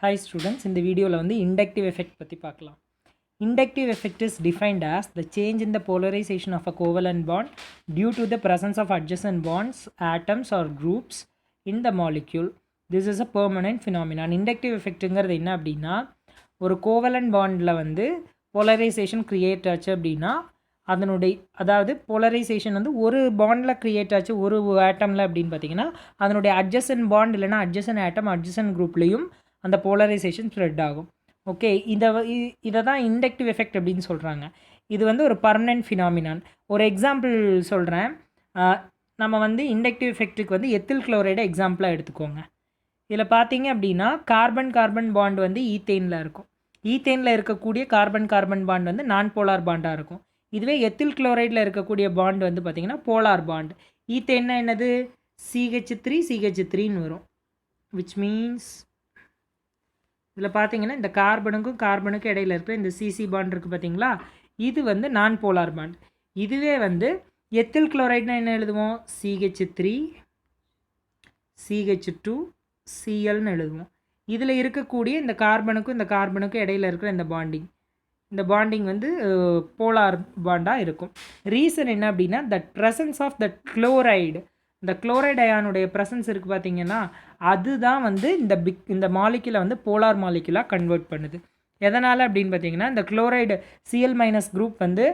Hi students, in the video வந்து inductive effect பற்றி பார்க்கலாம். Inductive effect is defined as the change in the polarization of a covalent bond due to the presence of adjacent bonds, atoms or groups in the molecule. This is a permanent phenomenon. Inductive effectங்கிறது என்ன அப்படின்னா, ஒரு covalent பாண்டில் வந்து polarisation create ஆச்சு அப்படின்னா அதனுடைய அதாவது polarisation வந்து ஒரு பாண்டில் க்ரியேட் ஆச்சு ஒரு ஆட்டமில் அப்படின்னு பார்த்தீங்கன்னா அதனுடைய அட்ஜசன்ட் பாண்ட் இல்லைனா அட்ஜசன்ட் ஆட்டம் அட்ஜசன்ட் குரூப்லேயும் அந்த போலரைசேஷன் ஸ்ப்ரெட் ஆகும். ஓகே, இதை தான் இண்டக்டிவ் எஃபெக்ட் அப்படின்னு சொல்கிறாங்க. இது வந்து ஒரு பர்மனெண்ட் ஃபினாமினான். ஒரு எக்ஸாம்பிள் சொல்கிறேன். நம்ம வந்து இண்டக்டிவ் எஃபெக்ட்டுக்கு வந்து எத்தில் குளோரைடை எக்ஸாம்பிளாக எடுத்துக்கோங்க. இதில் பார்த்தீங்க அப்படின்னா கார்பன் கார்பன் பாண்ட் வந்து ஈத்தேனில் இருக்கும். ஈத்தேனில் இருக்கக்கூடிய கார்பன் கார்பன் பாண்ட் வந்து நான் போலார் பாண்டாக இருக்கும். இதுவே எத்தில் குளோரைடில் இருக்கக்கூடிய பாண்ட் வந்து பார்த்திங்கன்னா போலார் பாண்ட். ஈத்தேன்னா என்னது? CH3 வரும். விச் மீன்ஸ் இதில் பார்த்தீங்கன்னா இந்த கார்பனுக்கும் இடையில இருக்கிற இந்த சிசி பாண்ட் இருக்குது பார்த்தீங்களா, இது வந்து நான் போலார் பாண்ட். இதுவே வந்து எத்தில் குளோரைட்னா என்ன எழுதுவோம்? CH3 CH2 Clன்னு எழுதுவோம். இதில் இருக்கக்கூடிய இந்த கார்பனுக்கும் இடையில இருக்கிற இந்த பாண்டிங் வந்து போலார் பாண்டாக இருக்கும். ரீசன் என்ன அப்படின்னா that presence of that chloride, இந்த குளோரைட் அயானுடைய ப்ரெசன்ஸ் இருக்குது பார்த்தீங்கன்னா அதுதான் வந்து இந்த மாலிக்யூலை வந்து போலார் மாலிக்யூலாக கன்வெர்ட் பண்ணுது. எதனால் அப்படின்னு பார்த்தீங்கன்னா இந்த குளோரைடு Cl- குரூப் வந்து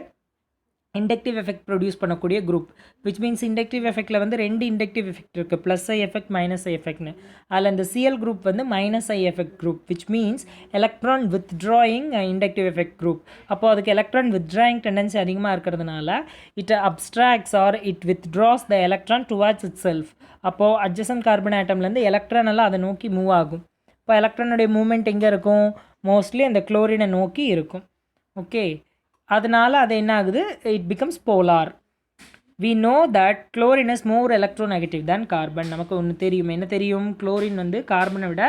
இண்டக்டிவ் எஃபெக்ட் ப்ரொடியூஸ் பண்ணக்கூடிய குரூப். விச் மீன்ஸ் இண்டக்டிவ் எஃபெக்டில் வந்து ரெண்டு இண்டக்டிவ் எஃபெக்ட் இருக்குது, plus I effect minus I எஃபெக்ட்னு. அதில் இந்த Cl குரூப் வந்து minus I effect group. Which means electron withdrawing inductive effect group. அப்போது அதுக்கு எலக்ட்ரான் வித்ட்ராயிங் டெண்டன்சி அதிகமாக இருக்கிறதுனால it abstracts or it withdraws the electron towards itself. அப்போது adjacent carbon ஆட்டம்லேருந்து எலக்ட்ரான் எல்லாம் அதை நோக்கி மூவ் ஆகும். இப்போ எலக்ட்ரானுடைய மூவ்மெண்ட் எங்கே இருக்கும்? மோஸ்ட்லி அந்த குளோரினை நோக்கி இருக்கும். ஓகே, அதனால் அது என்ன ஆகுது? It becomes polar. We know that chlorine is more electronegative than carbon. நமக்கு ஒன்று தெரியும். என்ன தெரியும்? குளோரின் வந்து கார்பனை விட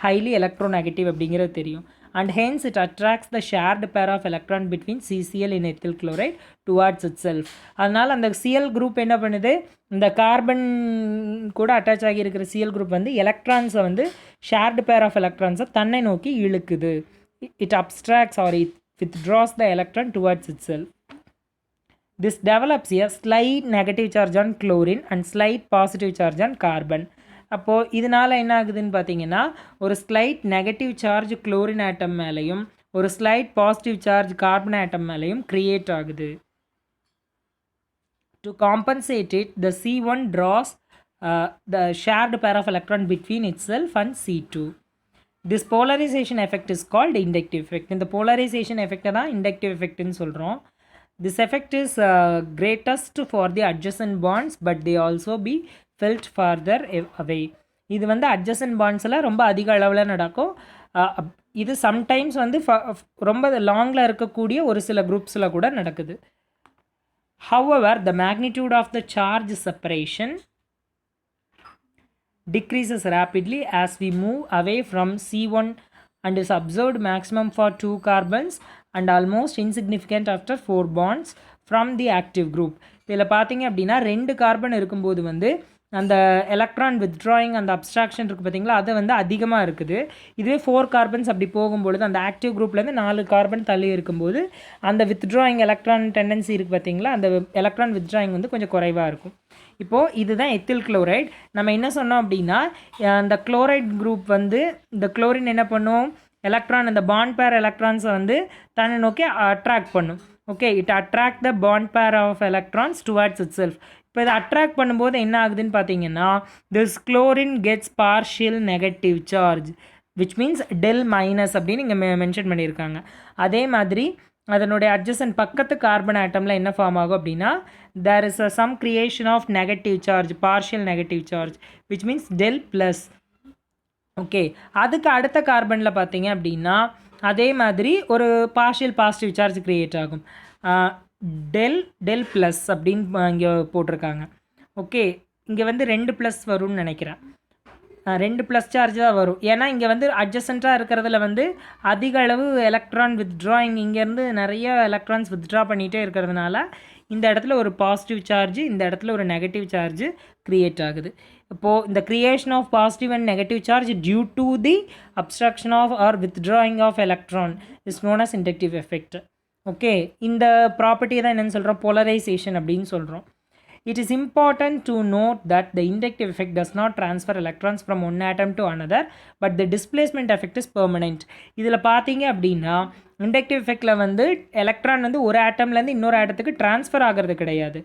ஹைலி எலக்ட்ரோநெகட்டிவ் அப்படிங்கிறது தெரியும். And hence it attracts the shared pair of electron between CCl in ethyl chloride towards itself. அதனால் அந்த Cl குரூப் என்ன பண்ணுது? இந்த கார்பன் கூட அட்டாச் ஆகி இருக்கிற Cl குரூப் வந்து எலக்ட்ரான்ஸை வந்து ஷேர்டு பேர் ஆஃப் எலக்ட்ரான்ஸை தன்னை நோக்கி இழுக்குது. It abstracts or it withdraws the electron towards itself. This develops a slight negative charge on chlorine and slight positive charge on carbon. அப்போது இதனால் என்ன ஆகுதுன்னு பார்த்தீங்கன்னா ஒரு slight negative charge chlorine atom மேலேயும் ஒரு slight positive charge carbon atom மேலேயும் create ஆகுது. To compensate it, the C1 draws the shared pair of electron between itself and C2. This polarization effect is called inductive effect. இந்த polarization effect தான் inductive effect ன்னு சொல்கிறோம். This effect is greatest for the adjacent bonds but they also be felt farther away. இது வந்து adjacent bondsல ரொம்ப அதிக அளவில் நடக்கும். இது சம்டைம்ஸ் வந்து ரொம்ப லாங்கில் இருக்கக்கூடிய ஒரு சில குரூப்ஸில் கூட நடக்குது. However, the magnitude of the charge separation decreases rapidly as we move away from C1 and is observed maximum for 2 carbons and almost insignificant after 4 bonds from the active group. இதில் பார்த்தீங்க அப்படின்னா 2 கார்பன் இருக்கும்போது வந்து அந்த electron withdrawing அந்த abstraction இருக்குது பார்த்தீங்களா, அது வந்து அதிகமாக இருக்குது. இதுவே 4 கார்பன்ஸ் அப்படி போகும்பொழுது அந்த ஆக்டிவ் குரூப்லேருந்து 4 கார்பன் தள்ளி இருக்கும்போது அந்த வித்ட்ராயிங் எலக்ட்ரான் டெண்டன்சி இருக்குது பார்த்தீங்களா, அந்த எலக்ட்ரான் வித்ட்ராயிங் வந்து கொஞ்சம் குறைவாக இருக்கும். இப்போது இதுதான் எத்தில் குளோரைட். நம்ம என்ன சொன்னோம் அப்படின்னா அந்த குளோரைட் குரூப் வந்து இந்த குளோரின் என்ன பண்ணும்? எலக்ட்ரான் அந்த பாண்ட் பேர் எலக்ட்ரான்ஸை வந்து தன்னை நோக்கி அட்ராக்ட் பண்ணும். Okay, it attract the bond pair of electrons towards itself. இப்போ இதை அட்ராக்ட் பண்ணும்போது என்ன ஆகுதுன்னு பார்த்தீங்கன்னா this chlorine gets partial negative charge which means del minus அப்படின்னு இங்கே மென்ஷன் பண்ணியிருக்காங்க. அதே மாதிரி அதனுடைய அட்ஜசன்ட் பக்கத்து கார்பன் ஆட்டமில் என்ன ஃபார்ம் ஆகும் அப்படின்னா there is some creation of negative charge, partial negative charge which means del plus. Okay, அதுக்கு அடுத்த கார்பனில் பார்த்தீங்க அப்படின்னா அதே மாதிரி ஒரு பார்ஷியல் பாசிட்டிவ் சார்ஜ் க்ரியேட் ஆகும், டெல் ப்ளஸ் அப்படின்னு இங்கே போட்டிருக்காங்க. ஓகே, இங்கே வந்து 2 ப்ளஸ் வரும்னு நினைக்கிறேன். 2 ப்ளஸ் சார்ஜ் தான் வரும். ஏன்னா இங்கே வந்து அட்ஜசண்ட்டாக இருக்கிறதுல வந்து அதிக அளவு எலக்ட்ரான் வித்ட்ராயிங், இங்கேருந்து நிறைய எலக்ட்ரான்ஸ் வித்ட்ரா பண்ணிகிட்டே இருக்கிறதுனால இந்த இடத்துல ஒரு பாசிட்டிவ் சார்ஜ், இந்த இடத்துல ஒரு நெகட்டிவ் சார்ஜ் க்ரியேட் ஆகுது. இப்போது இந்த creation of positive and negative charge due to the abstraction of or withdrawing of electron is known as inductive effect. Okay, இந்த ப்ராப்பர்ட்டியை தான் என்னென்னு சொல்கிறோம், போலரைசேஷன் அப்படின்னு சொல்கிறோம். It is important to note that the inductive effect does not transfer electrons from one atom to another, but the displacement effect is permanent. இதில் பார்த்தீங்க அப்படின்னா இண்டக்டிவ் எஃபெக்டில் வந்து எலக்ட்ரான் வந்து ஒரு ஆட்டம்லேருந்து இன்னொரு ஆட்டத்துக்கு ட்ரான்ஸ்ஃபர் ஆகிறது கிடையாது.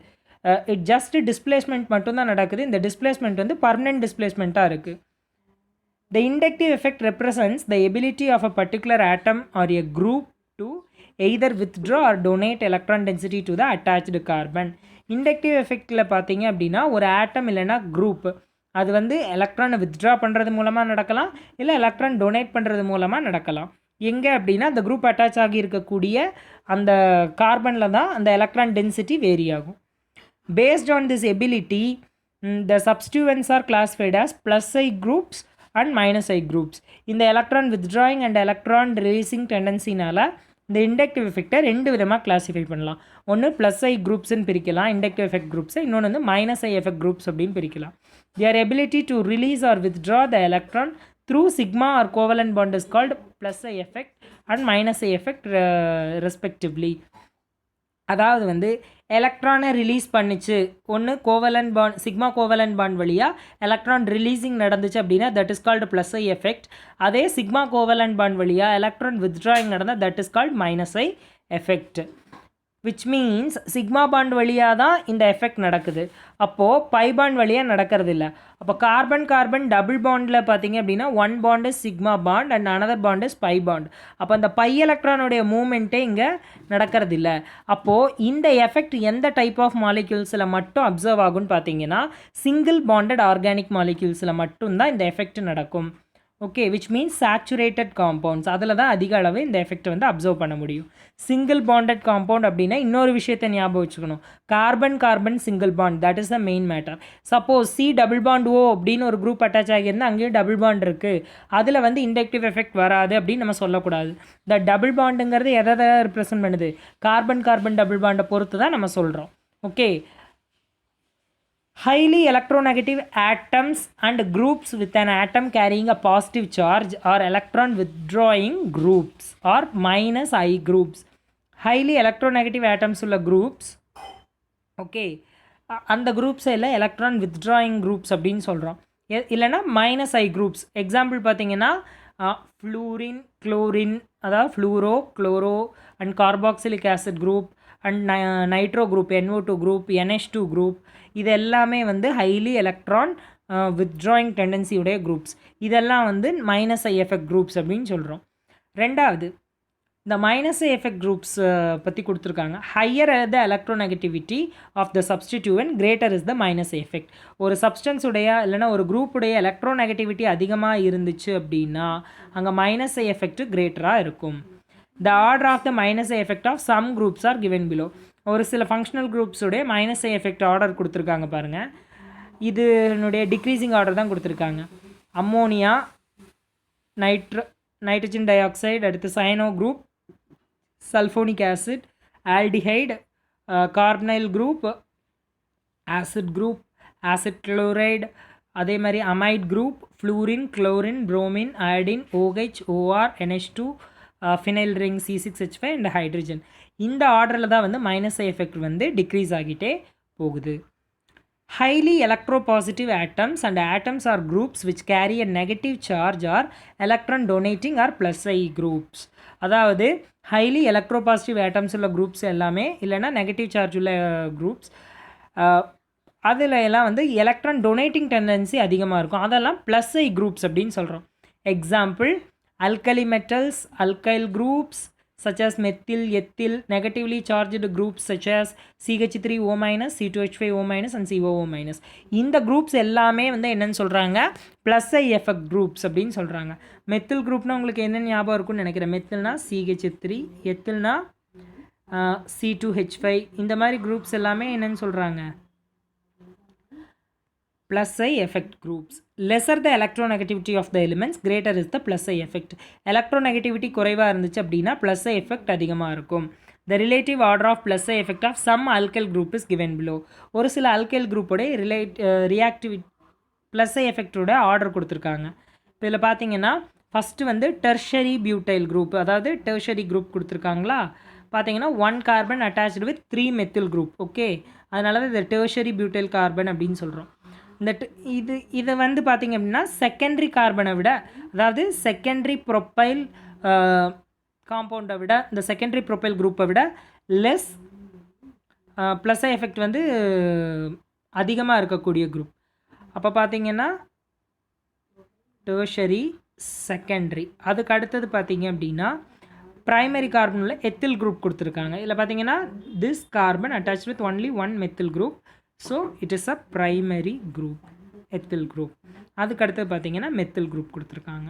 இட் ஜஸ்ட் டிஸ்பிளேஸ்மெண்ட் மட்டும்தான் நடக்குது. இந்த டிஸ்பிளேஸ்மெண்ட் வந்து பர்மனெண்ட் டிஸ்பிளேஸ்மெண்ட்டாக இருக்குது. The inductive effect represents the ability of a particular atom or a group to either withdraw or donate electron density to the attached carbon. Inductive எஃபெக்டில் பார்த்தீங்க அப்படின்னா ஒரு ஆட்டம் இல்லைனா குரூப் அது வந்து எலக்ட்ரானை வித்ட்ரா பண்ணுறது மூலமாக நடக்கலாம், இல்லை எலக்ட்ரான் டொனேட் பண்ணுறது மூலமாக நடக்கலாம். எங்கே அப்படின்னா அந்த குரூப் அட்டாச் ஆகி இருக்கக்கூடிய அந்த கார்பனில் தான் அந்த எலக்ட்ரான் டென்சிட்டி வேரி ஆகும். Based on this ability the substituents are classified as plus I groups and minus I groups. இந்த electron withdrawing and electron releasing டெண்டன்சினால் இந்த இண்டக்டிவ் எஃபெக்டை ரெண்டு விதமாக கிளாஸிஃபை பண்ணலாம். ஒன்று ப்ளஸ் ஐ குரூப்ஸ்ன்னு பிரிக்கலாம் இண்டக்டிவ் எஃபெக்ட் குரூப்ஸை, இன்னொன்று வந்து மைனஸ் ஐ எஃபெக்ட் குரூப்ஸ் அப்படின்னு பிரிக்கலாம். Their ability to release or withdraw the electron through sigma or covalent bond is called plus I effect and minus I effect respectively. அதாவது வந்து எலக்ட்ரானை ரிலீஸ் பண்ணிச்சு, ஒன்று covalent bond sigma covalent bond வழியாக எலக்ட்ரான் releasing நடந்துச்சு அப்படின்னா that is called plus I effect. அதே சிக்மா கோவலன்ட் பாண்ட் வழியாக எலக்ட்ரான் வித்ட்ராயிங் நடந்தால் that is called minus I effect. Which means sigma bond வழியாக தான் இந்த எஃபெக்ட் நடக்குது, அப்போது பை பாண்ட் வழியாக நடக்கிறது இல்லை. அப்போ கார்பன் கார்பன் டபுள் பாண்டில் பார்த்தீங்க அப்படின்னா one bond is sigma bond and another bond is by bond. அப்போ அந்த பை எலக்ட்ரானுடைய மூமெண்ட்டே இங்கே நடக்கிறது இல்லை. அப்போது இந்த எஃபெக்ட் எந்த டைப் ஆஃப் மாலிக்யூல்ஸில் மட்டும் அப்சர்வ் ஆகும்னு பார்த்தீங்கன்னா சிங்கிள் பாண்டட் ஆர்கானிக் மாலிக்யூல்ஸில் மட்டும்தான் இந்த எஃபெக்ட் நடக்கும். Okay, which means saturated compounds, அதில் தான் அதிக அளவு இந்த எஃபெக்ட் வந்து அப்சர்வ் பண்ண முடியும். சிங்கிள் பாண்டட் காம்பவுண்ட் அப்படின்னா இன்னொரு விஷயத்தை ஞாபகம் வச்சுக்கணும், carbon carbon single bond, that is the main matter. Suppose C double bond O அப்படின்னு ஒரு குரூப் அட்டாச் ஆகியிருந்தால் அங்கேயும் டபுள் பாண்ட் இருக்குது, அதில் வந்து இண்டக்டிவ் எஃபெக்ட் வராது அப்படின்னு நம்ம சொல்லக்கூடாது. த டபுள் பாண்டுங்கிறது எதை ரிப்ரசன்ட் பண்ணுது, கார்பன் கார்பன் டபுள் பாண்டை பொறுத்து தான் நம்ம சொல்கிறோம். Okay, highly electronegative atoms and groups with an atom carrying a positive charge or electron withdrawing groups or minus I groups. Highly electronegative atoms உள்ள groups, ஓகே, அந்த குரூப்ஸை இல்லை electron withdrawing groups அப்படின்னு சொல்கிறோம். இல்லைனா மைனஸ் ஐ குரூப்ஸ். எக்ஸாம்பிள் பார்த்தீங்கன்னா fluorine chlorine, அதாவது fluoro chloro and carboxylic acid group and nitro group NO2 group NH2 group, இது எல்லாமே வந்து ஹைலி எலக்ட்ரான் வித்ட்ராயிங் டெண்டன்சியுடைய குரூப்ஸ். இதெல்லாம் வந்து மைனஸ் ஐ எஃபெக்ட் குரூப்ஸ் அப்படின்னு சொல்கிறோம். ரெண்டாவது, இந்த மைனஸ் ஐ எஃபெக்ட் குரூப்ஸ் பற்றி கொடுத்துருக்காங்க. Higher the electronegativity of the substituent greater is the minus I effect. ஒரு சப்ஸ்டன்ஸுடைய இல்லைனா ஒரு குரூப்புடைய எலக்ட்ரோநெகட்டிவிட்டி அதிகமாக இருந்துச்சு அப்படின்னா அங்கே மைனஸ் ஐ எஃபெக்ட் கிரேட்டராக இருக்கும். The order of the minus I effect of some groups are given below. ஒரு சில ஃபங்க்ஷனல் குரூப்ஸுடைய மைனஸ் ஐ எஃபெக்ட் ஆர்டர் கொடுத்துருக்காங்க பாருங்கள். இதனுடைய டிக்ரீசிங் ஆர்டர் தான் கொடுத்துருக்காங்க. அம்மோனியா, நைட்ரஜன் டை ஆக்சைடு, அடுத்து cyano group, sulphonic acid, aldehyde, carbonyl group, acid group, acid chloride, அதே மாதிரி amide group, fluorine, chlorine, bromine, iodine, OH, OR, NH2, phenyl ring, C6H5 and hydrogen. இந்த ஆர்டரில் தான் வந்து minus I effect வந்து decrease ஆகிட்டே போகுது. Highly electropositive atoms and atoms or groups which carry a negative charge or electron donating are plus I groups. அதாவது highly electropositive atoms உள்ள groups எல்லாமே இல்லைனா நெகட்டிவ் சார்ஜ் உள்ள குரூப்ஸ், அதில் எல்லாம் வந்து எலக்ட்ரான் டொனேட்டிங் டெண்டன்சி அதிகமாக இருக்கும், அதெல்லாம் ப்ளஸ் ஐ குரூப்ஸ் அப்படின்னு சொல்கிறோம். Example, alkali metals, alkyl groups such as methyl, ethyl, negatively charged groups such as CH3O-, C2H5O- and COO-. இந்த குரூப்ஸ் எல்லாமே வந்து என்னென்னு சொல்கிறாங்க, ப்ளஸ் ஐ எஃபெக்ட் குரூப்ஸ் அப்படின்னு சொல்கிறாங்க. மெத்தில் குரூப்னா உங்களுக்கு என்ன ஞாபகம் இருக்குன்னு நினைக்கிறேன். மெத்தில்னா CH3, எத்தில்னா C2H5, இந்த மாதிரி குரூப்ஸ் எல்லாமே என்னென்னு சொல்கிறாங்க, plus I effect groups. Lesser the electronegativity of the elements, greater is the plus I effect. Electronegativity குறைவாக இருந்துச்சு அப்படின்னா plus I effect அதிகமாக இருக்கும். The relative order of plus I effect of some alkyl group is given below. ஒரு சில alkyl group உடைய reactivity plus ஐ எஃபெக்டோட order கொடுத்துருக்காங்க. இப்போ இதில் பார்த்தீங்கன்னா ஃபஸ்ட்டு வந்து டெர்ஷரி பியூட்டைல் குரூப், அதாவது டெர்ஷரி குரூப் கொடுத்துருக்காங்களா. பார்த்தீங்கன்னா 1 carbon attached with 3 methyl group. Okay, அதனால தான் இதை டெர்ஷரி பியூட்டைல் கார்பன் அப்படின்னு சொல்கிறோம். இந்த இதை வந்து பார்த்திங்க அப்படின்னா செகண்டரி கார்பனை விட, அதாவது செகண்டரி ப்ரொப்பைல் காம்பவுண்டை விட, இந்த செகண்டரி ப்ரொப்பைல் குரூப்பை விட லெஸ் ப்ளஸ் ஐ எஃபெக்ட் வந்து அதிகமாக இருக்கக்கூடிய குரூப். அப்போ பார்த்தீங்கன்னா டெர்ஷரி, செகண்டரி. அதுக்கு அடுத்தது பார்த்தீங்க அப்படின்னா ப்ரைமரி கார்பனில் எத்தில் குரூப் கொடுத்துருக்காங்க. இதில் பார்த்தீங்கன்னா this carbon attach with only 1 methyl group, so it is a primary group, ethyl group. அதுக்கு அடுத்தது பார்த்தீங்கன்னா மெத்தில் குரூப் கொடுத்துருக்காங்க.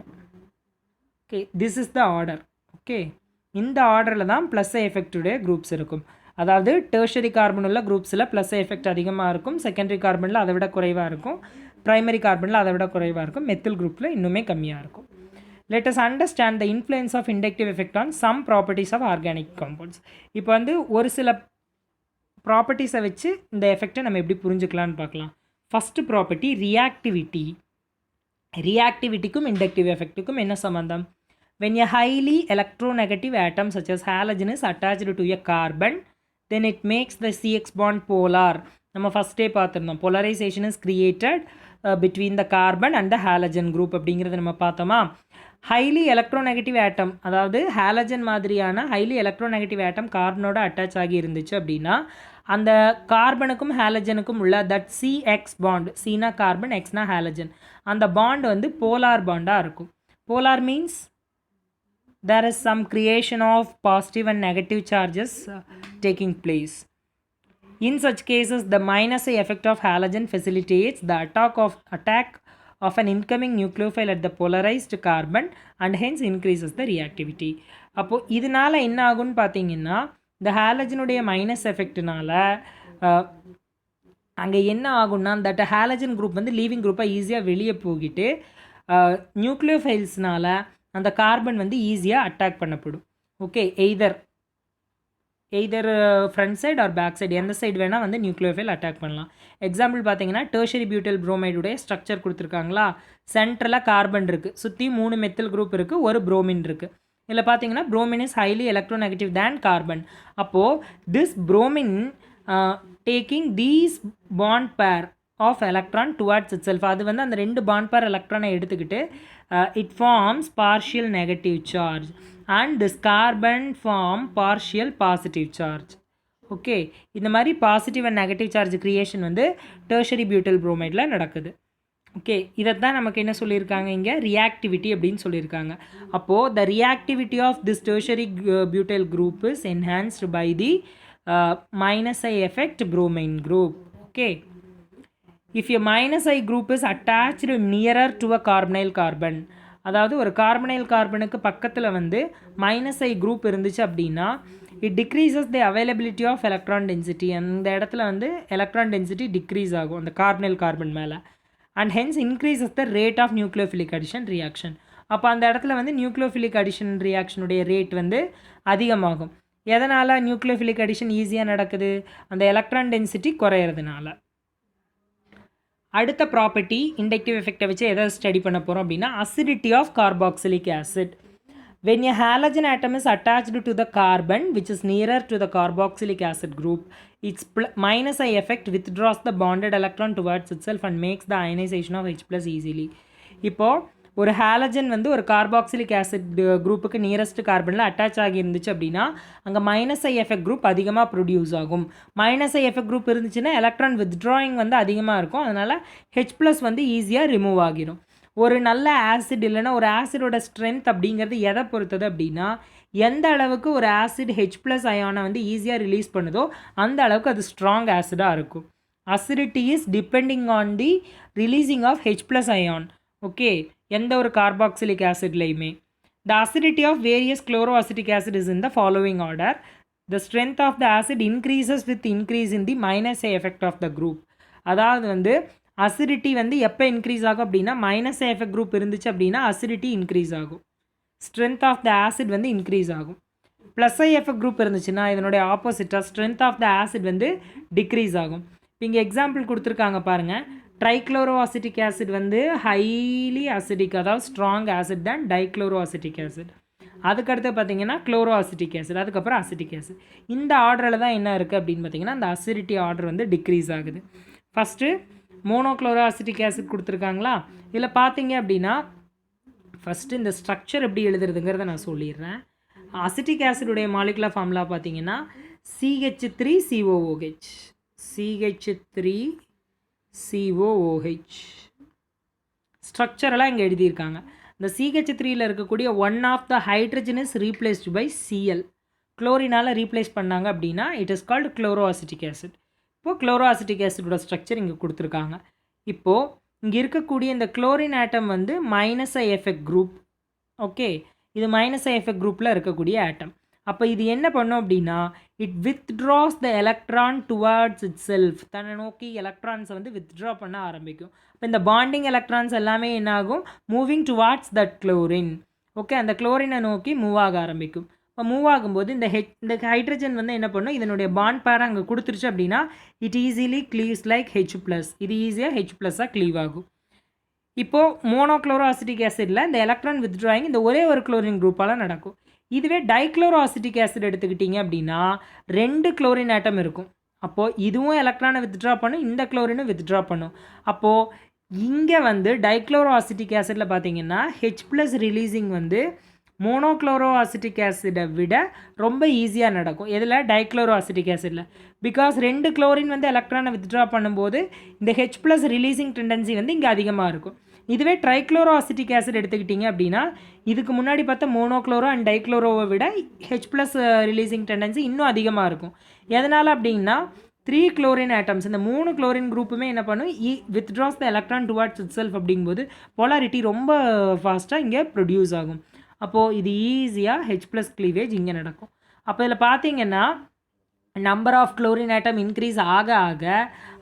Okay, this is the order. Okay, இந்த ஆர்டரில் தான் ப்ளஸ் ஐ எஃபெக்டுடைய குரூப்ஸ் இருக்கும். அதாவது டெர்ஷரி கார்பன் உள்ள குரூப்ஸில் ப்ளஸ் ஐ எஃபெக்ட் அதிகமாக இருக்கும், செகண்டரி கார்பனில் அதை விட குறைவாக இருக்கும், ப்ரைமரி கார்பனில் அதை விட குறைவாக இருக்கும், மெத்தில் குரூப்பில் இன்னுமே கம்மியாக இருக்கும். Let us understand the influence of inductive effect on some properties of organic compounds. இப்போ வந்து ஒரு சில ப்ராப்பர்ட்டிஸை வச்சு இந்த எஃபெக்டை நம்ம எப்படி புரிஞ்சுக்கலான்னு பார்க்கலாம். First property reactivity. ரியாக்டிவிட்டிக்கும் இண்டக்டிவ் எஃபெக்ட்டுக்கும் என்ன சம்பந்தம்? When a highly electronegative atom such as halogen is attached to a carbon, then it makes the CX bond polar. நம்ம ஃபஸ்ட்டே பார்த்துருந்தோம், polarization is created between the carbon and the halogen group அப்படிங்கிறத நம்ம பார்த்தோமா. Highly electronegative ஆட்டம், அதாவது halogen மாதிரியான highly electronegative atom கார்பனோட attach ஆகி இருந்துச்சு அப்படின்னா அந்த கார்பனுக்கும் ஹாலஜனுக்கும் உள்ள தட் CX பாண்ட், சீனா கார்பன், எக்ஸ்னா ஹாலஜன், அந்த பாண்ட் வந்து போலார் பாண்டாக இருக்கும். Polar means there is some creation of positive and negative charges taking place. In such cases, the minus I effect of halogen facilitates the attack of an incoming nucleophile at the polarized carbon and hence increases the reactivity. அப்போது இதனால் என்ன ஆகும்னு பார்த்தீங்கன்னா இந்த ஹாலஜனுடைய minus எஃபெக்ட்னால அங்கே என்ன ஆகும்னா that halogen group வந்து லீவிங் குரூப்பாக ஈஸியாக வெளியே போகிட்டு நியூக்ளியோஃபைல்ஸ்னால் அந்த கார்பன் வந்து ஈஸியாக அட்டாக் பண்ணப்படும். Okay, either front side or back side, எந்த சைடு வேணால் வந்து நியூக்ளியோஃபைல் அட்டாக் பண்ணலாம். எக்ஸாம்பிள் பார்த்தீங்கன்னா டெர்ஷரி பியூட்டைல் புரோமைடுடைய ஸ்ட்ரக்சர் கொடுத்துருக்காங்களா. சென்ட்ரலாக கார்பன் இருக்குது, சுற்றி 3 மெத்தில் குரூப் இருக்குது, ஒரு புரோமின் இருக்குது. இதில் பார்த்தீங்கன்னா bromine is highly electronegative than carbon. அப்போது this bromine taking these bond pair of electron towards itself, அது வந்து அந்த 2 பாண்ட் பேர் எலக்ட்ரானை எடுத்துக்கிட்டு it forms partial negative charge and this carbon form partial positive charge. Okay, இந்த மாதிரி positive and negative charge creation வந்து tertiary butyl புரோமைடில் நடக்குது. ஓகே, இதைத்தான் நமக்கு என்ன சொல்லியிருக்காங்க இங்கே, ரியாக்டிவிட்டி அப்படின்னு சொல்லியிருக்காங்க. அப்போது the reactivity of this tertiary butyl group is enhanced by the minus I effect bromine group. Okay, if a minus I group is attached nearer to a carbonyl carbon, அதாவது ஒரு கார்பனைல் கார்பனுக்கு பக்கத்தில் வந்து minus ஐ group இருந்துச்சு அப்படின்னா it decreases the availability of electron density. அந்த இடத்துல வந்து electron density decrease ஆகும் அந்த கார்பனைல் கார்பன் மேலே, and hence increases the rate of nucleophilic addition reaction. அப்போ அந்த இடத்துல வந்து நியூக்ளியோஃபிலிக் அடிஷன் ரியாக்ஷனுடைய ரேட் வந்து அதிகமாகும். எதனால் நியூக்ளியோஃபிலிக் அடிஷன் ஈஸியாக நடக்குது? அந்த எலக்ட்ரான் டென்சிட்டி குறையிறதுனால. அடுத்த ப்ராப்பர்ட்டி இண்டக்டிவ் எஃபெக்டை வச்சு எதை ஸ்டடி பண்ண போகிறோம் அப்படின்னா acidity of carboxylic acid. When a halogen atom is attached to the carbon which is nearer to the carboxylic acid group, its minus I effect withdraws the bonded electron towards itself and makes the ionization of H+ easily. இப்போது ஒரு halogen வந்து ஒரு carboxylic acid குரூப்புக்கு nearest கார்பனில் attach ஆகி இருந்துச்சு அப்படின்னா அங்கே minus I effect group அதிகமாக ப்ரொடியூஸ் ஆகும். மைனஸ் ஐ எஃபெக்ட் குரூப் இருந்துச்சுன்னா எலக்ட்ரான் வித்ட்ராயிங் வந்து அதிகமாக இருக்கும், அதனால் H+ வந்து ஈஸியாக ரிமூவ் ஆகிடும். ஒரு நல்ல ஆசிட் இல்லைன்னா ஒரு ஆசிடோட ஸ்ட்ரென்த் அப்படிங்கிறது எதை பொறுத்தது அப்படின்னா எந்த அளவுக்கு ஒரு ஆசிட் H+ அயானை வந்து ஈஸியாக ரிலீஸ் பண்ணுதோ அந்த அளவுக்கு அது ஸ்ட்ராங் ஆசிடாக இருக்கும். Acidity is depending on the releasing of H+ ion. Okay, எந்த ஒரு கார்பாக்சிலிக் ஆசிட்லையுமே the acidity of various chloroacetic acid is in the following order. The strength of the acid increases with increase in the minus I effect of the group. அதாவது வந்து acidity வந்து எப்போ increase ஆகும் அப்படின்னா minus I effect group இருந்துச்சு அப்படின்னா acidity increase ஆகும், strength of the acid வந்து இன்க்ரீஸ் ஆகும். ப்ளஸ் ஐ எஃபெக்ட் குரூப் இருந்துச்சுன்னா இதனுடைய ஆப்போசிட்டாக ஸ்ட்ரென்த் ஆஃப் த ஆசிட் வந்து டிக்ரீஸ் ஆகும். இப்போ இங்கே எக்ஸாம்பிள் கொடுத்துருக்காங்க பாருங்கள், ட்ரைக்ளோரோஅசிட்டிக் ஆசிட் வந்து ஹைலி அசிடிக், அதாவது ஸ்ட்ராங் ஆசிட் தான் டைக்ளோரோஅசிட்டிக் ஆசிட். அதுக்கடுத்து பார்த்தீங்கன்னா குளோரோஅசிட்டிக் ஆசிட், அதுக்கப்புறம் அசிட்டிக் ஆசிட். இந்த ஆர்டரில் தான் என்ன இருக்குது அப்படின்னு பார்த்தீங்கன்னா அந்த அசிடிட்டி ஆர்டர் வந்து டிக்ரீஸ் ஆகுது. ஃபஸ்ட்டு மோனோக்ளோரோஅசிட்டிக் ஆசிட் கொடுத்துருக்காங்களா, இதில் பார்த்தீங்க அப்படின்னா ஃபஸ்ட்டு இந்த ஸ்ட்ரக்சர் எப்படி எழுதுறதுங்கிறத நான் சொல்லிடுறேன். அசிட்டிக் ஆசிடுடைய மாலிகுலர் ஃபார்முலா பார்த்தீங்கன்னா CH3COOH, CH3COOH. ஸ்ட்ரக்சரெல்லாம் இங்கே எழுதியிருக்காங்க. இந்த CH3யில் இருக்கக்கூடிய one of the hydrogen is replaced by Cl. குளோரினால் ரீப்ளேஸ் பண்ணாங்க அப்படின்னா it is called chloroacetic acid. இப்போது குளோரோஅசிட்டிக் ஆசிடோட ஸ்ட்ரக்சர் இங்கே கொடுத்துருக்காங்க. இப்போது இங்கே இருக்கக்கூடிய இந்த குளோரின் ஆட்டம் வந்து -எஃபெக்ட் குரூப். ஓகே, இது -எஃபெக்ட் குரூப்பில் இருக்கக்கூடிய ஆட்டம். அப்போ இது என்ன பண்ணும் அப்படின்னா it withdraws the electron towards it self. தன்னை நோக்கி எலக்ட்ரான்ஸை வந்து வித்ட்ரா பண்ண ஆரம்பிக்கும். இப்போ இந்த பாண்டிங் எலக்ட்ரான்ஸ் எல்லாமே என்ன ஆகும், moving towards that chlorine. Okay, அந்த குளோரினை நோக்கி மூவ் ஆக ஆரம்பிக்கும். இப்போ மூவ் ஆகும்போது இந்த ஹைட்ரஜன் வந்து என்ன பண்ணும், இதனுடைய பாண்ட் பேர் அங்கே கொடுத்துருச்சு அப்படின்னா இட் ஈஸிலி க்ளீவ்ஸ் லைக் H+. இது ஈஸியாக H+ஆக க்ளீவ் ஆகும். இப்போது மோனோக்ளோரோஅசிட்டிக் ஆசிடில் இந்த எலக்ட்ரான் வித்ட்ராயிங் இந்த ஒரே ஒரு குளோரின் குரூப்பால் நடக்கும். இதுவே டைக்ளோரோஅசிட்டிக் ஆசிட் எடுத்துக்கிட்டிங்க அப்படின்னா 2 குளோரின் ஆட்டம் இருக்கும். அப்போது இதுவும் எலக்ட்ரானை வித்ட்ரா பண்ணும், இந்த குளோரினும் வித்ட்ரா பண்ணும். அப்போது இங்கே வந்து டைக்ளோரோஅசிட்டிக் ஆசிடில் பார்த்தீங்கன்னா H+ ரிலீஸிங் வந்து மோனோக்ளோரோஅசிட்டிக் ஆசிடை விட ரொம்ப ஈஸியாக நடக்கும். எதில், டைக்ளோரோஅசிட்டிக் ஆசிடில். பிகாஸ் 2 குளோரின் வந்து எலக்ட்ரானை வித்ட்ரா பண்ணும்போது இந்த H+ ரிலீஸிங் டெண்டன்சி வந்து இங்கே அதிகமாக இருக்கும். இதுவே ட்ரைக்ளோரோஅசிட்டிக் ஆசிட் எடுத்துக்கிட்டிங்க அப்படின்னா இதுக்கு முன்னாடி பார்த்தா மோனோக்ளோரோ அண்ட் டைக்ளோரோவை விட H+ ரிலீஸிங் டெண்டன்சி இன்னும் அதிகமாக இருக்கும். எதனால் அப்படின்னா 3 குளோரின் ஆட்டம்ஸ், இந்த 3 குளோரின் குரூப்புமே என்ன பண்ணும், withdraws the electron towards it self அப்படிங்கும்போது போலாரிட்டி ரொம்ப ஃபாஸ்ட்டாக இங்கே ப்ரொடியூஸ் ஆகும். அப்போது இது ஈஸியாக H+ க்ளீவேஜ் இங்கே நடக்கும். அப்போ இதில் பார்த்தீங்கன்னா number of chlorine atom increase ஆக ஆக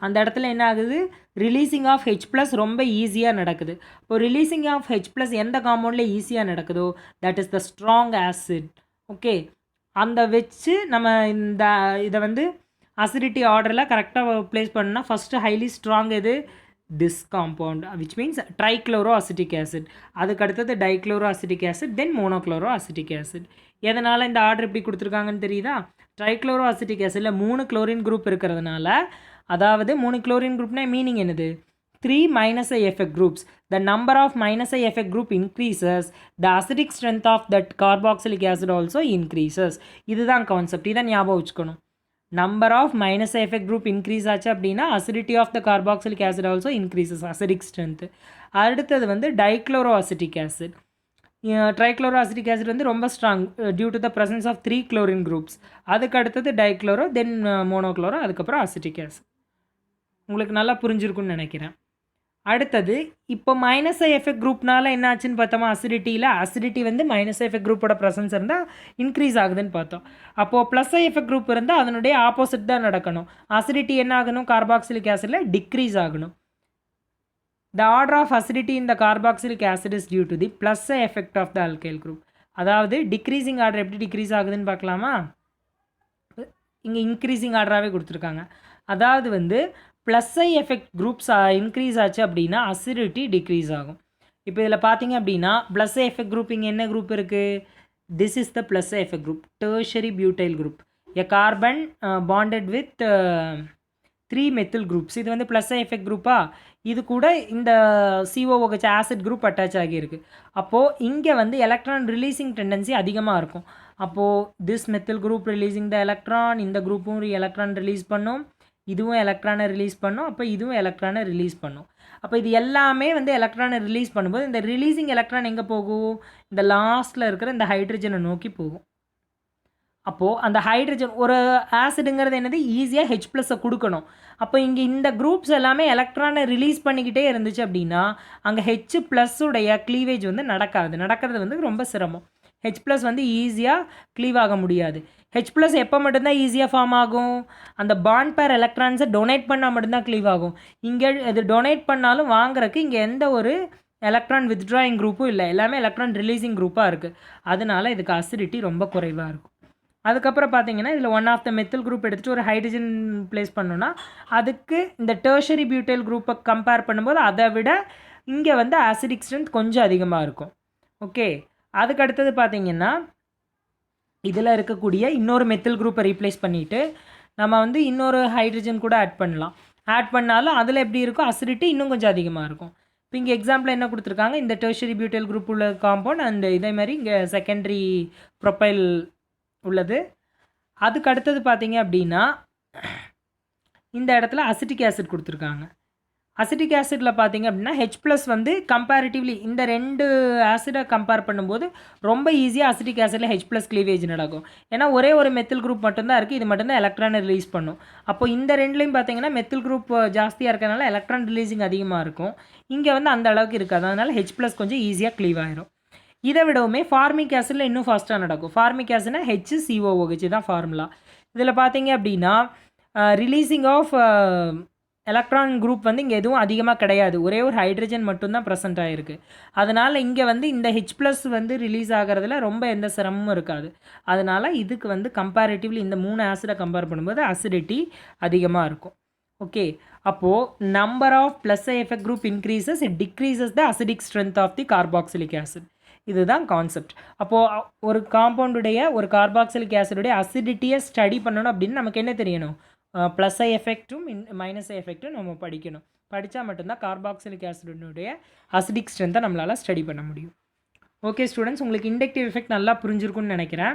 அந்த இடத்துல என்ன ஆகுது, ரிலீஸிங் ஆஃப் H+ ரொம்ப ஈஸியாக நடக்குது. இப்போ ரிலீஸிங் ஆஃப் H+ எந்த காம்பவுண்டில் ஈஸியாக நடக்குதோ that is the strong acid. Okay, அந்த வச்சு நம்ம இதை வந்து அசிடிட்டி ஆர்டரில் கரெக்டாக ப்ளேஸ் பண்ணோன்னா ஃபஸ்ட்டு ஹைலி ஸ்ட்ராங் எது, this compound, which means trichloroacetic acid. அதுக்கு அடுத்தது டைக்ளோரோஅசிட்டிக் ஆசிட், தென் மோனோக்ளோரோஅசிட்டிக் ஆசிட். எதனால் இந்த ஆர்டர் எப்படி கொடுத்துருக்காங்கன்னு தெரியுதா, ட்ரைக்ளோரோஅசிட்டிக் ஆசிடில் 3 குளோரின் குரூப் இருக்கிறதுனால, அதாவது 3 குளோரின் குரூப்னா மீனிங் என்னது, 3 -effect groups. The number of -effect group increases, the acidic strength of that carboxylic acid also increases. இதுதான் கான்செப்ட், இதை ஞாபகம் வச்சுக்கணும். Number of -effect group increase ஆச்சு அப்படின்னா acidity of the carboxylic acid also increases, acidic strength. அடுத்தது வந்து dichloroacetic acid. Trichloroacetic acid வந்து ரொம்ப strong due to the presence of 3 chlorine groups. அதுக்கு அடுத்தது டைக்ளோரோ, தென் மோனோக்ளோரோ, அதுக்கப்புறம் அசிட்டிக் ஆசிட். உங்களுக்கு நல்லா புரிஞ்சிருக்குன்னு நினைக்கிறேன். அடுத்தது இப்போ -எஃபெக்ட் குரூப்னால என்ன ஆச்சுன்னு பார்த்தோமா, அசிடிட்டியில் அசிடிட்டி வந்து -எஃபெக்ட் குரூப்போட ப்ரெசன்ஸ் இருந்தால் இன்க்ரீஸ் ஆகுதுன்னு பார்த்தோம். அப்போது எஃபெக்ட் குரூப் இருந்தால் அதனுடைய ஆப்போசிட் தான் நடக்கணும். அசிடிட்டி என்ன ஆகணும், கார்பாக்சிலிக் ஆசிடில் டிக்ரீஸ் ஆகணும். The order of acidity in the carboxylic acid is due to the effect of the alkyl group. அதாவது டிக்ரீசிங் ஆர்டர் எப்படி டிக்ரீஸ் ஆகுதுன்னு பார்க்கலாமா, இங்கே இன்க்ரீசிங் ஆர்டராகவே கொடுத்துருக்காங்க. அதாவது வந்து எஃபெக்ட் குரூப்ஸ் இன்க்ரீஸ் ஆச்சு அப்படின்னா அசிடிட்டி டிக்ரீஸ் ஆகும். இப்போ இதில் பார்த்தீங்க அப்படின்னா எஃபெக்ட் குரூப் இங்கே என்ன குரூப் இருக்குது, this is the effect group, tertiary butyl group, a carbon bonded with 3 methyl groups. இது வந்து எஃபெக்ட் குரூப்பா, இது கூட இந்த COOH ஆசிட் குரூப் அட்டாச் ஆகியிருக்கு. அப்போது இங்கே வந்து எலக்ட்ரான் ரிலீஸிங் டெண்டன்சி அதிகமாக இருக்கும். அப்போது this methyl group releasing the electron, இந்த குரூப்பும் எலக்ட்ரான் ரிலீஸ் பண்ணும், இதுவும் எலக்ட்ரானை ரிலீஸ் பண்ணும், அப்போ இதுவும் எலக்ட்ரானை ரிலீஸ் பண்ணும். அப்போ இது எல்லாமே வந்து எலக்ட்ரானை ரிலீஸ் பண்ணும்போது இந்த ரிலீஸிங் எலக்ட்ரான் எங்கே போகும், இந்த லாஸ்ட்டில் இருக்கிற இந்த ஹைட்ரஜனை நோக்கி போகும். அப்போது அந்த ஹைட்ரஜன் ஒரு ஆசிடுங்கிறது என்னது, ஈஸியாக H+-ஐ கொடுக்கணும். அப்போ இங்கே இந்த குரூப்ஸ் எல்லாமே எலக்ட்ரானை ரிலீஸ் பண்ணிக்கிட்டே இருந்துச்சு அப்படின்னா அங்கே H+உடைய க்ளீவேஜ் வந்து நடக்கிறது வந்து ரொம்ப சிரமம். H+ வந்து ஈஸியாக க்ளீவ் ஆக முடியாது. H+ எப்போ மட்டும்தான் ஈஸியாக ஃபார்ம் ஆகும், அந்த பாண்ட் பேர் எலக்ட்ரான்ஸை டொனேட் பண்ணால் மட்டும்தான் க்ளீவ் ஆகும். இங்கே இது டொனேட் பண்ணாலும் வாங்குறதுக்கு இங்கே எந்த ஒரு எலக்ட்ரான் வித்ட்ராயிங் குரூப்பும் இல்லை, எல்லாமே எலக்ட்ரான் ரிலீஸிங் குரூப்பாக இருக்குது. அதனால இதுக்கு அசிடிட்டி ரொம்ப குறைவாக இருக்கும். அதுக்கப்புறம் பார்த்தீங்கன்னா இதில் one of the methyl group எடுத்துகிட்டு ஒரு ஹைட்ரஜன் ப்ளேஸ் பண்ணோன்னா அதுக்கு இந்த டெர்ஷரி பியூட்டைல் குரூப்பை கம்பேர் பண்ணும்போது அதை விட இங்கே வந்து ஆசிடிக் ஸ்ட்ரென்த் கொஞ்சம் அதிகமாக இருக்கும். ஓகே, அதுக்கு அடுத்தது பார்த்தீங்கன்னா இதில் இருக்கக்கூடிய இன்னொரு மெத்தில் குரூப்பை ரீப்ளேஸ் பண்ணிவிட்டு நம்ம வந்து இன்னொரு ஹைட்ரஜன் கூட ஆட் பண்ணலாம். ஆட் பண்ணாலும் அதில் எப்படி இருக்கும், அசிடிட்டி இன்னும் கொஞ்சம் அதிகமாக இருக்கும். இப்போ இங்கே எக்ஸாம்பிள் என்ன கொடுத்துருக்காங்க, இந்த டெர்ஷரி பியூட்டைல் குரூப் உள்ள காம்பவுண்ட் அண்ட் இதே மாதிரி இங்கே செகண்டரி ப்ரொபைல் உள்ளது. அதுக்கு அடுத்தது பார்த்தீங்க அப்படின்னா இந்த இடத்துல அசிட்டிக் ஆசிட் கொடுத்துருக்காங்க. அசிட்டிக் ஆசிடில் பார்த்தீங்க அப்படின்னா H+ வந்து கம்பேரிட்டிவ்லி இந்த 2 ஆசிடை கம்பேர் பண்ணும்போது ரொம்ப ஈஸியாக அசிட்டிக் ஆசிடில் H+ க்ளீவேஜ் நடக்கும். ஏன்னா ஒரே ஒரு மெத்தில் குரூப் மட்டும்தான் இருக்குது, இது மட்டும்தான் எலக்ட்ரானை ரிலீஸ் பண்ணும். அப்போ இந்த ரெண்டுலேயும் பார்த்தீங்கன்னா மெத்தில் குரூப் ஜாஸ்தியாக இருக்கிறதுனால எலக்ட்ரான் ரிலீஸிங் அதிகமாக இருக்கும். இங்கே வந்து அந்த அளவுக்கு இருக்காது, அதனால் H+ கொஞ்சம் ஈஸியாக க்ளீவ் ஆயிரும். இதை விடவுமே ஃபார்மிக் ஆசிடில் இன்னும் ஃபாஸ்ட்டாக நடக்கும். ஃபார்மிக் ஆசிட்னா HCOOH தான் ஃபார்முலா. இதில் பார்த்தீங்க அப்படின்னா ரிலீஸிங் ஆஃப் எலக்ட்ரான் குரூப் வந்து இங்கே எதுவும் அதிகமாக கிடையாது, ஒரே ஒரு ஹைட்ரஜன் மட்டும்தான் ப்ரெசென்ட் ஆகிருக்கு. அதனால் இங்கே வந்து இந்த H+ வந்து ரிலீஸ் ஆகிறதுல ரொம்ப எந்த சிரமமும் இருக்காது. அதனால் இதுக்கு வந்து கம்பேரிட்டிவ்லி இந்த 3 ஆசிடை கம்பேர் பண்ணும்போது அசிடிட்டி அதிகமாக இருக்கும். ஓகே, அப்போது number of plus effect group increases, it decreases the acidic strength of the carboxylic acid. இதுதான் கான்செப்ட். அப்போது ஒரு காம்பவுண்டுடைய ஒரு கார்பாக்சிலிக் ஆசிடுடைய அசிடிட்டியை ஸ்டடி பண்ணணும் அப்படின்னு நமக்கு என்ன தெரியணும், ப்ளஸ் ஐ எஃபெக்ட்டும் மைனஸ் ஐ எஃபெக்ட்டும் நம்ம படிக்கணும். படித்தா மட்டும்தான் கார்பாக்சிலிக் ஆசிடினுடைய அசிடிக் ஸ்ட்ரென்த்தை நம்மளால் ஸ்டடி பண்ண முடியும். ஓகே ஸ்டூடெண்ட்ஸ், உங்களுக்கு இண்டக்டிவ் எஃபெக்ட் நல்லா புரிஞ்சிருக்குன்னு நினைக்கிறேன்.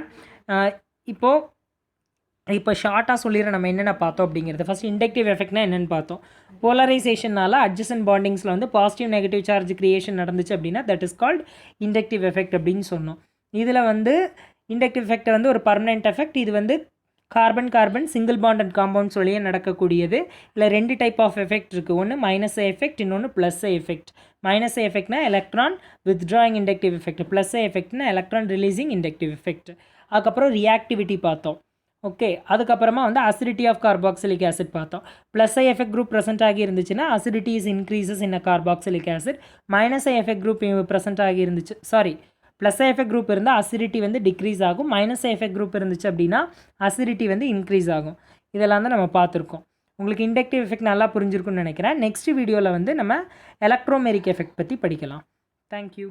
இப்போ ஷார்ட்டாக சொல்லிடுற நம்ம என்னென்ன பார்த்தோம் அப்படிங்கிறது. ஃபஸ்ட் இண்டக்டிவ் எஃபெக்ட்னா என்னென்னு பார்த்தோம். போலரைசேஷனால் அட்ஜசன்ட் பாண்டிங்ஸில் வந்து பாசிட்டிவ் நெகட்டிவ் சார்ஜ் கிரியேஷன் நடந்துச்சு அப்படின்னா that is called inductive effect அப்படின்னு சொன்னோம். இதில் வந்து இண்டக்டிவ் எஃபெக்ட் வந்து ஒரு பர்மனெண்ட் எஃபெக்ட். இது வந்து carbon single bond and compounds வழியே நடக்கக்கூடியது. இல்லை 2 டைப் ஆஃப் எஃபெக்ட் இருக்குது, ஒன்று மைனஸ் ஐ எஃபெக்ட், இன்னொன்று plus I effect. Minus I எஃபெக்ட்னா electron withdrawing inductive effect, plus I எஃபெக்ட்னா எலக்ட்ரான் ரிலீசிங் இண்டக்டிவ் எஃபெக்ட். அதுக்கப்புறம் ரியாக்டிவிட்டி பார்த்தோம். ஓகே, அதுக்கப்புறமா வந்து அசிடிட்டி ஆஃப் கார்பாக்சிலிக் ஆசிட் பார்த்தோம். Plus I effect group present ஆகி இருந்துச்சுன்னா acidity is increases in a carboxylic acid. Minus I effect group present ஆகி இருந்துச்சு, ப்ளஸ் ஐ எஃபெக்ட் குரூப் இருந்தால் அசிடிட்டி வந்து டிக்ரீஸ் ஆகும். மைனஸ் ஐ எஃபெக்ட் குரூப் இருந்துச்சு அப்படின்னா அசிடிட்டி வந்து இன்க்ரீஸ் ஆகும். இதெல்லாம் தான் நம்ம பார்த்துருக்கோம். உங்களுக்கு இண்டக்டிவ் எஃபெக்ட் நல்லா புரிஞ்சிருக்குன்னு நினைக்கிறேன். நெக்ஸ்ட் வீடியோவில் வந்து நம்ம எலக்ட்ரோமெரிக் எஃபெக்ட் பற்றி படிக்கலாம். தேங்க்யூ.